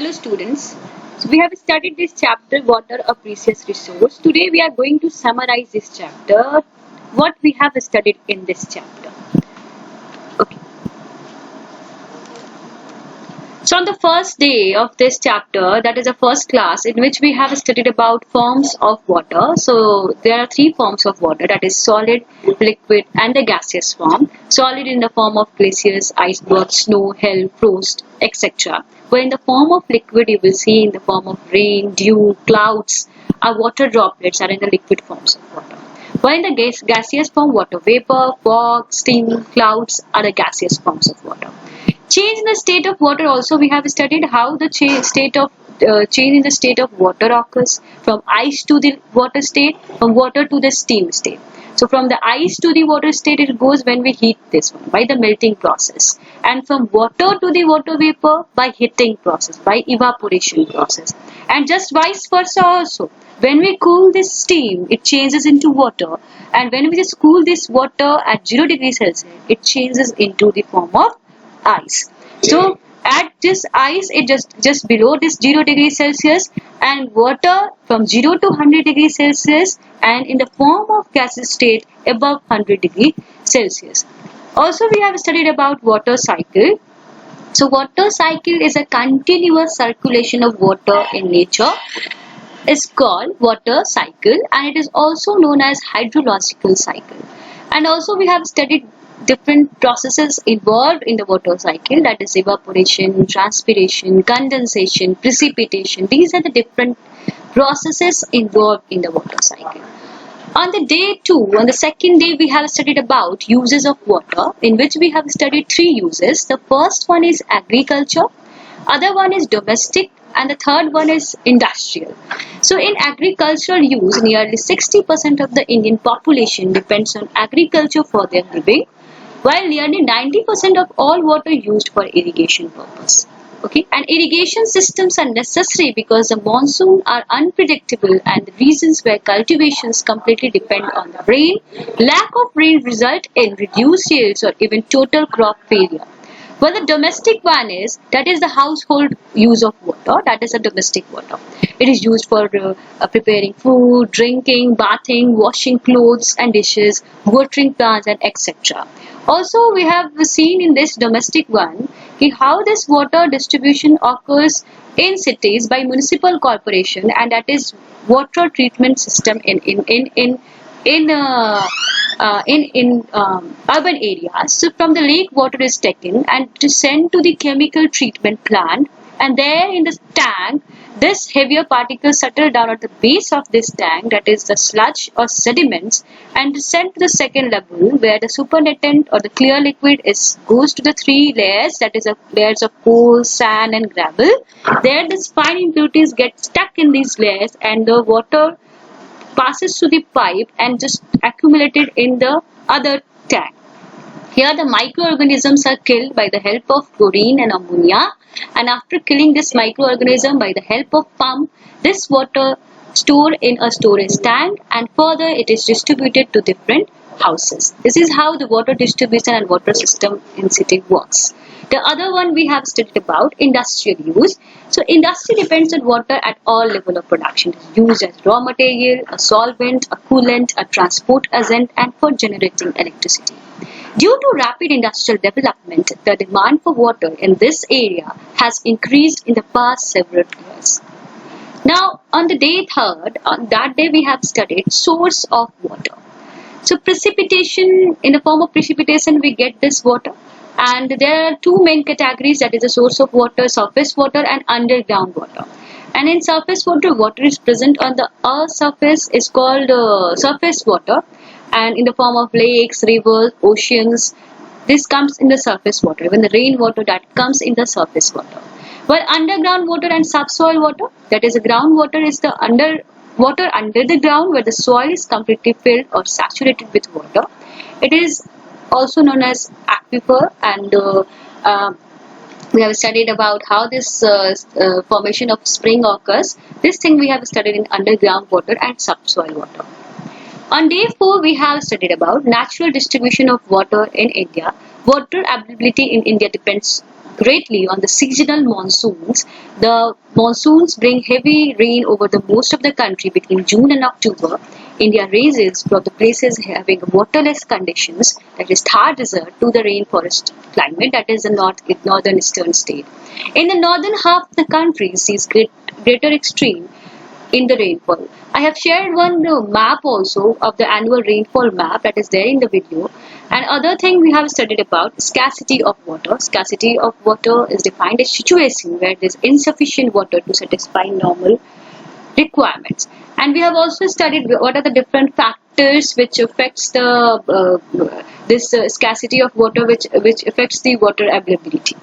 Hello students. So we have studied this chapter water a precious resource. Today we are going to summarize this chapter. What we have studied in this chapter. Okay. So on the first day of this chapter, that is the first class in which we have studied about forms of water. So there are three forms of water, that is solid, liquid and the gaseous form. Solid in the form of glaciers, icebergs, snow, hail, frost, etc. But in the form of liquid, you will see in the form of rain, dew, clouds, water droplets are in the liquid forms of water. While in the gaseous form, water vapor, fog, steam, clouds are the gaseous forms of water. Change in the state of water also we have studied how the change in the state of water occurs from ice to the water state, from water to the steam state. So from the ice to the water state it goes when we heat this one by the melting process, and from water to the water vapor by heating process, by evaporation process, and just vice versa also. When we cool this steam, it changes into water, and when we just cool this water at 0 degrees Celsius, it changes into the form of ice. So at this ice, it just below this 0 degrees Celsius, and water from 0 to 100 degrees Celsius, and in the form of gaseous state above 100 degrees Celsius. Also we have studied about water cycle. So water cycle is a continuous circulation of water in nature. Is called water cycle, and it is also known as hydrological cycle. And also we have studied different processes involved in the water cycle, that is evaporation, transpiration, condensation, precipitation. These are the different processes involved in the water cycle. On the second day, we have studied about uses of water, in which we have studied three uses. The first one is agriculture, other one is domestic, and the third one is industrial. So in agricultural use, nearly 60% of the Indian population depends on agriculture for their living, while nearly 90% of all water used for irrigation purpose. Okay, and irrigation systems are necessary because the monsoon are unpredictable and the regions where cultivations completely depend on the rain. Lack of rain result in reduced yields or even total crop failure. Well, the domestic one is, that is the household use of water, that is a domestic water. It is used for preparing food, drinking, bathing, washing clothes and dishes, watering plants and etc. Also, we have seen in this domestic one how this water distribution occurs in cities by municipal corporation, and that is water treatment system in urban areas. So from the lake, water is taken and sent to the chemical treatment plant, and there in the tank, this heavier particles settle down at the base of this tank, that is the sludge or sediments, and sent to the second level where the supernatant or the clear liquid goes to the three layers, that is layers of coal, sand and gravel. There the fine impurities get stuck in these layers, and the water passes through the pipe and just accumulated in the other tank. Here the microorganisms are killed by the help of chlorine and ammonia, and after killing this microorganism by the help of pump, this water stored in a storage tank, and further it is distributed to different houses. This is how the water distribution and water system in city works. The other one we have studied about industrial use. So industry depends on water at all level of production. It is used as raw material, a solvent, a coolant, a transport agent, and for generating electricity. Due to rapid industrial development, the demand for water in this area has increased in the past several years. Now, on the day third, on that day we have studied source of water. So precipitation, in the form of precipitation we get this water, and there are two main categories, that is the source of water, surface water and underground water. And in surface water, water is present on the earth's surface is called surface water, and in the form of lakes, rivers, oceans, this comes in the surface water. Even the rainwater, that comes in the surface water. While underground water and subsoil water, that is the groundwater, is the water under the ground where the soil is completely filled or saturated with water. It is also known as aquifer, and we have studied about how this formation of spring occurs. This thing we have studied in underground water and subsoil water. On day 4, we have studied about natural distribution of water in India. Water availability in India depends greatly on the seasonal monsoons. The monsoons bring heavy rain over the most of the country between June and October. India raises from the places having waterless conditions, that is Thar desert, to the rainforest climate, that is the northern eastern state. In the northern half of the country sees greater extreme in the rainfall. I have shared one map also of the annual rainfall map that is there in the video. And other thing we have studied about scarcity of water. Scarcity of water is defined as situation where there is insufficient water to satisfy normal requirements. And we have also studied what are the different factors which affects the this scarcity of water, which affects the water availability.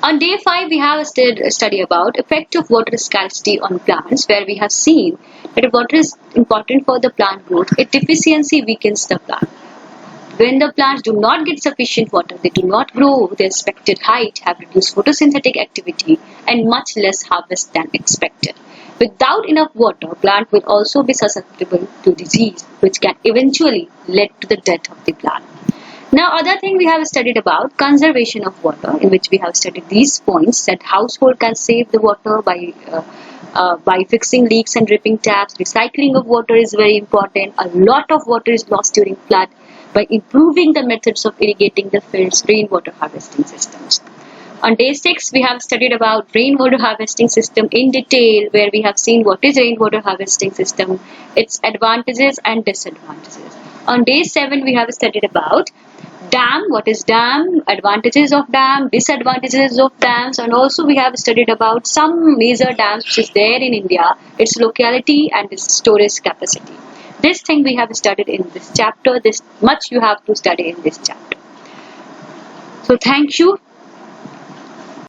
On day 5, we have a study about effect of water scarcity on plants, where we have seen that if water is important for the plant growth, its deficiency weakens the plant. When the plants do not get sufficient water, they do not grow their expected height, have reduced photosynthetic activity, and much less harvest than expected. Without enough water, plant will also be susceptible to disease, which can eventually lead to the death of the plant. Now, other thing we have studied about conservation of water, in which we have studied these points that household can save the water by fixing leaks and dripping taps. Recycling of water is very important. A lot of water is lost during flood. By improving the methods of irrigating the fields, rainwater harvesting systems. On day 6, we have studied about rainwater harvesting system in detail, where we have seen what is rainwater harvesting system, its advantages and disadvantages. On day 7, we have studied about dam, what is dam, advantages of dam, disadvantages of dams, and also we have studied about some major dams which is there in India, its locality and its storage capacity. This thing we have studied in this chapter, this much you have to study in this chapter. So thank you.